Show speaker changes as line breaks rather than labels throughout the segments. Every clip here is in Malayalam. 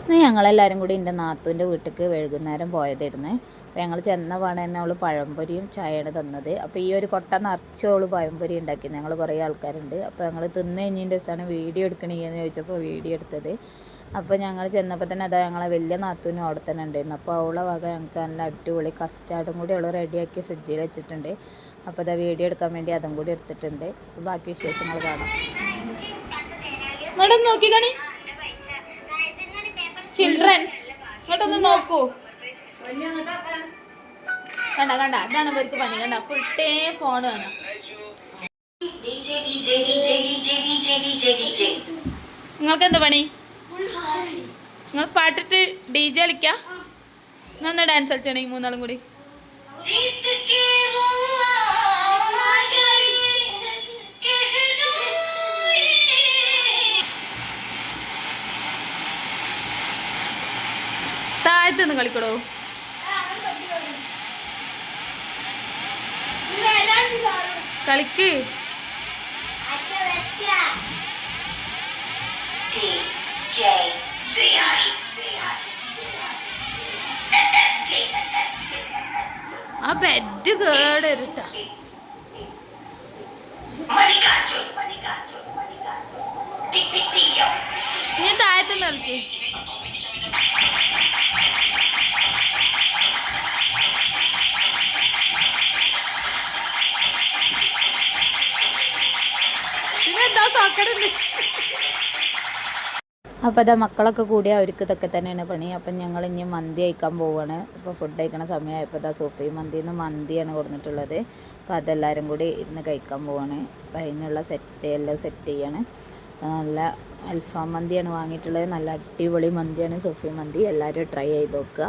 ഇന്ന് ഞങ്ങളെല്ലാവരും കൂടി എൻ്റെ നാത്തൂൻ്റെ വീട്ടിലേക്ക് വൈകുന്നേരം പോയതായിരുന്നു. അപ്പോൾ ഞങ്ങൾ ചെന്ന പാടെ തന്നെ അവൾ പഴംപൊരിയും ചായയാണ് തന്നത്. അപ്പോൾ ഈ ഒരു കൊട്ട നിറച്ച് അവൾ പഴംപൊരി ഉണ്ടാക്കിയത്. ഞങ്ങൾ കുറേ ആൾക്കാരുണ്ട്. അപ്പോൾ ഞങ്ങൾ തിന്ന് കഴിഞ്ഞതിൻ്റെ ദിവസമാണ് വീഡിയോ എടുക്കണമെന്ന് ചോദിച്ചപ്പോൾ വീഡിയോ എടുത്തത്. അപ്പോൾ ഞങ്ങൾ ചെന്നപ്പോൾ തന്നെ അതാ ഞങ്ങളെ വലിയ നാത്തൂനും അവിടെ തന്നെ ഉണ്ടായിരുന്നു. അപ്പോൾ അവളെ വക ഞങ്ങൾക്ക് നല്ല അടിപൊളി കസ്റ്റാർഡും കൂടി അവൾ റെഡിയാക്കി ഫ്രിഡ്ജിൽ വെച്ചിട്ടുണ്ട്. അപ്പോൾ അതാ വീഡിയോ എടുക്കാൻ വേണ്ടി അതും കൂടി എടുത്തിട്ടുണ്ട്. ബാക്കി വിശേഷങ്ങൾ കാണാം. നോക്കി കാണി ചിൽഡ്രൻസ് ഇങ്ങോട്ടൊന്ന് നോക്കൂ. കണ്ട കണ്ട അതാണ് ഇവർക്ക് പണി. കണ്ട ഫുൾ ടൈം ഫോൺ കാണാം. നിങ്ങൾക്ക് എന്താ പണി? നിങ്ങൾ പാട്ടിട്ട് DJ കളിക്കാം. നന്നാ ഡാൻസ് കളിച്ചാണെങ്കിൽ മൂന്നാളും കൂടി. താഴത്തൊന്നും കളിക്കടോ. കളിക്ക്. ആ ബെഡ് കേടരുട്ടാ. ഞാൻ താഴത്തുനിന്ന് കളിക്ക്. അപ്പോൾ അതാ മക്കളൊക്കെ കൂടി അവർക്ക് ഇതൊക്കെ തന്നെയാണ് പണി. അപ്പം ഞങ്ങൾ ഇനി മന്തി കഴിക്കാൻ പോവുകയാണ്. അപ്പോൾ ഫുഡ് കഴിക്കണ സമയമായപ്പോൾ ഇതാ സോഫി മന്തിന്ന് മന്തിയാണ് കൊടുത്തിട്ടുള്ളത്. അപ്പോൾ അതെല്ലാവരും കൂടി ഇരുന്ന് കഴിക്കാൻ പോവുകയാണ്. അപ്പോൾ അതിനുള്ള എല്ലാം സെറ്റ് ചെയ്യാണ്. നല്ല അൽഫാം മന്തിയാണ് വാങ്ങിയിട്ടുള്ളത്. നല്ല അടിപൊളി മന്തിയാണ് സോഫി മന്തി. എല്ലാവരും ട്രൈ ചെയ്ത് നോക്കുക.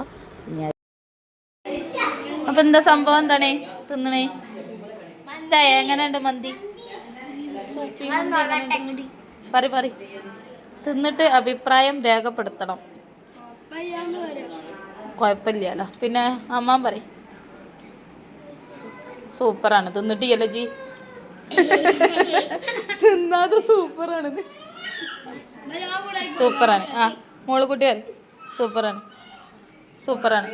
അപ്പം എന്താ സംഭവം എന്താണ് തിന്നണേ? ഇഷ്ടമായ എങ്ങനെയുണ്ട് മന്തി? സോഫി മന്തി പറ തിന്നിട്ട് അഭിപ്രായം രേഖപ്പെടുത്തണം. കുഴപ്പമില്ലല്ലോ. പിന്നെ അമ്മാൻ പറ സൂപ്പറാണ്. തിന്നിട്ട് ജി തിന്നാതെ സൂപ്പറാണ്. സൂപ്പറാണ്. ആ മോള് കുട്ടി വരെ സൂപ്പറാണ്. സൂപ്പറാണ്.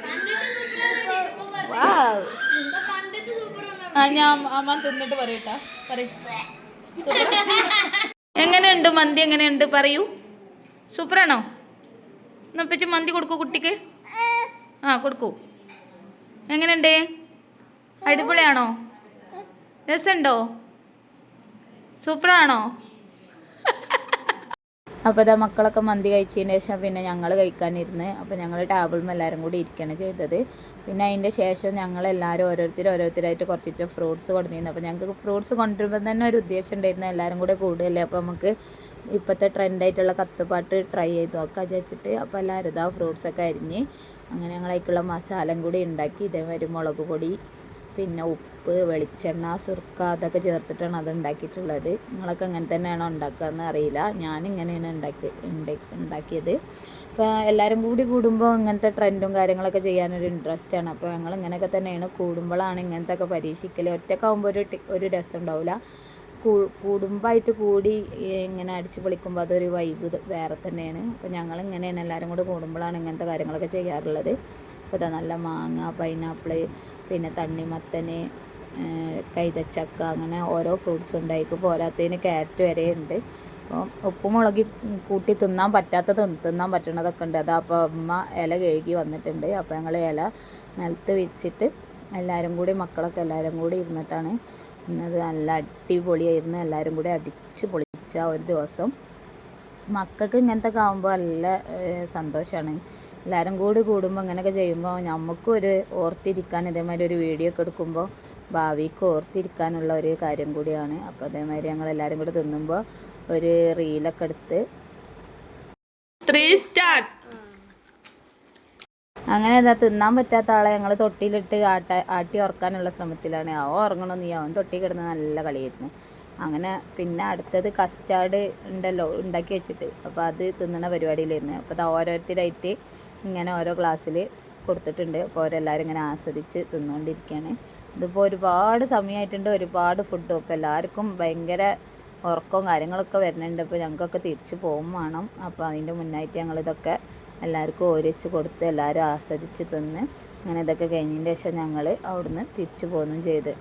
ആ ഞാൻ അമ്മ തിന്നിട്ട് പറയട്ടാ. എങ്ങനെയുണ്ട് മന്തി? എങ്ങനെയുണ്ട് പറയൂ. സൂപ്പറാണോ? എന്നപ്പിച്ച് മന്തി കൊടുക്കൂ കുട്ടിക്ക്. ആ കൊടുക്കൂ. എങ്ങനെയുണ്ട്? അടിപൊളിയാണോ? രസമുണ്ടോ? സൂപ്പറാണോ? അപ്പോൾ ഇതാ മക്കളൊക്കെ മന്തി കഴിച്ചതിന് ശേഷം പിന്നെ ഞങ്ങൾ കഴിക്കാനിരുന്ന്. അപ്പോൾ ഞങ്ങൾ ടേബിളിൽ എല്ലാവരും കൂടി ഇരിക്കുകയാണ് ചെയ്തത്. പിന്നെ അതിൻ്റെ ശേഷം ഞങ്ങളെല്ലാവരും ഓരോരുത്തരായിട്ട് കുറച്ച് ഫ്രൂട്ട്സ് കൊണ്ടുവന്നിരുന്നു. അപ്പോൾ ഞങ്ങൾക്ക് ഫ്രൂട്ട്സ് കൊണ്ടുവരുമ്പോൾ തന്നെ ഒരു ഉദ്ദേശം ഉണ്ടായിരുന്നു. എല്ലാവരും കൂടെ കൂടുതലല്ലേ, അപ്പോൾ നമുക്ക് ഇപ്പോഴത്തെ ട്രെൻഡായിട്ടുള്ള കത്തുപാട്ട് ട്രൈ ചെയ്ത് നോക്കാം വിചാരിച്ചിട്ട്. അപ്പോൾ എല്ലാവരും ഇതാ ഫ്രൂട്ട്സൊക്കെ അരിഞ്ഞ് അങ്ങനെ ഞങ്ങളതിലേക്കുള്ള മസാലയും കൂടി ഉണ്ടാക്കി. ഇതേമാതിരി മുളക് പൊടി, പിന്നെ ഉപ്പ്, വെളിച്ചെണ്ണ, സുർക്ക അതൊക്കെ ചേർത്തിട്ടാണ് അത് ഉണ്ടാക്കിയിട്ടുള്ളത്. നിങ്ങളൊക്കെ അങ്ങനെ തന്നെയാണോ ഉണ്ടാക്കുകയെന്ന് അറിയില്ല. ഞാനിങ്ങനെയാണ് ഉണ്ടാക്കിയത്. അപ്പോൾ എല്ലാവരും കൂടി കൂടുമ്പോൾ ഇങ്ങനത്തെ ട്രെൻഡും കാര്യങ്ങളൊക്കെ ചെയ്യാനൊരു ഇൻട്രസ്റ്റാണ്. അപ്പോൾ ഞങ്ങൾ ഇങ്ങനെയൊക്കെ തന്നെയാണ്. കൂടുമ്പോഴാണ് ഇങ്ങനത്തെ ഒക്കെ പരീക്ഷിക്കൽ. ഒറ്റക്കാവുമ്പോൾ ഒരു രസം ഉണ്ടാവില്ല. കുടുംബമായിട്ട് കൂടി ഇങ്ങനെ അടിച്ച് പൊളിക്കുമ്പോൾ അതൊരു വൈബ് വേറെ തന്നെയാണ്. അപ്പോൾ ഞങ്ങളിങ്ങനെയാണ് എല്ലാവരും കൂടി കൂടുമ്പോഴാണ് ഇങ്ങനത്തെ കാര്യങ്ങളൊക്കെ ചെയ്യാറുള്ളത്. അപ്പോൾ ഇതാ നല്ല മാങ്ങ, പൈനാപ്പിൾ, പിന്നെ തണ്ണിമത്തന്, കൈതച്ചക്ക, അങ്ങനെ ഓരോ ഫ്രൂട്ട്സ് ഉണ്ടായിരിക്കും. പോരാത്തതിന് ക്യാരറ്റ് വരെ ഉണ്ട്. അപ്പോൾ ഉപ്പും മുളകി കൂട്ടി തിന്നാൻ പറ്റാത്തതും തിന്നാൻ പറ്റണതൊക്കെ ഉണ്ട്. അതാ അപ്പോൾ അമ്മ ഇല കഴുകി വന്നിട്ടുണ്ട്. അപ്പോൾ ഞങ്ങൾ ഇല നിലത്ത് വിരിച്ചിട്ട് എല്ലാവരും കൂടി മക്കളൊക്കെ എല്ലാവരും കൂടി ഇരുന്നിട്ടാണ് ഇന്നത്. നല്ല അടിപൊളിയായിരുന്നു. എല്ലാവരും കൂടി അടിച്ച് പൊളിച്ച ഒരു ദിവസം. മക്കൾക്ക് ഇങ്ങനത്തെ ഒക്കെ ആകുമ്പോൾ നല്ല സന്തോഷമാണ്. എല്ലാവരും കൂടി കൂടുമ്പോൾ ഇങ്ങനെയൊക്കെ ചെയ്യുമ്പോൾ നമുക്കും ഒരു ഓർത്തിരിക്കാൻ, ഇതേമാതിരി ഒരു വീഡിയോ ഒക്കെ എടുക്കുമ്പോൾ ഭാവിക്ക് ഓർത്തിരിക്കാനുള്ള ഒരു കാര്യം കൂടിയാണ്. അപ്പോൾ അതേമാതിരി ഞങ്ങൾ എല്ലാവരും കൂടി തിന്നുമ്പോൾ ഒരു റീലൊക്കെ എടുത്ത് അങ്ങനെ അതാ തിന്നാൻ പറ്റാത്ത ആളെ ഞങ്ങൾ തൊട്ടിയിലിട്ട് ആട്ടി ഉറക്കാനുള്ള ശ്രമത്തിലാണ്. അവൻ ഉറങ്ങണമെന്ന് അവൻ തൊട്ടി കിടന്ന് നല്ല കളിയായിരുന്നു. അങ്ങനെ പിന്നെ അടുത്തത് കസ്റ്റാർഡ് ഉണ്ടല്ലോ ഉണ്ടാക്കി വെച്ചിട്ട്, അപ്പോൾ അത് തിന്നണ പരിപാടിയിലായിരുന്നു. അപ്പോൾ അത് ഓരോരുത്തരായിട്ട് ഇങ്ങനെ ഓരോ ഗ്ലാസ്സിൽ കൊടുത്തിട്ടുണ്ട്. അപ്പോൾ അവരെല്ലാവരും ഇങ്ങനെ ആസ്വദിച്ച് തിന്നുകൊണ്ടിരിക്കുകയാണ്. ഇതിപ്പോൾ ഒരുപാട് സമയമായിട്ടുണ്ട്, ഒരുപാട് ഫുഡും. അപ്പോൾ എല്ലാവർക്കും ഭയങ്കര ഉറക്കവും കാര്യങ്ങളൊക്കെ വരുന്നുണ്ട്. അപ്പോൾ ഞങ്ങൾക്കൊക്കെ തിരിച്ച് പോകും വേണം. അപ്പോൾ അതിൻ്റെ മുന്നായിട്ട് ഞങ്ങളിതൊക്കെ എല്ലാവർക്കും ഓരി വെച്ച് കൊടുത്ത് എല്ലാവരും ആസ്വദിച്ച് തിന്ന് അങ്ങനെ ഇതൊക്കെ കഴിഞ്ഞതിന് ശേഷം ഞങ്ങൾ അവിടുന്ന് തിരിച്ചു പോവുകയും ചെയ്ത്.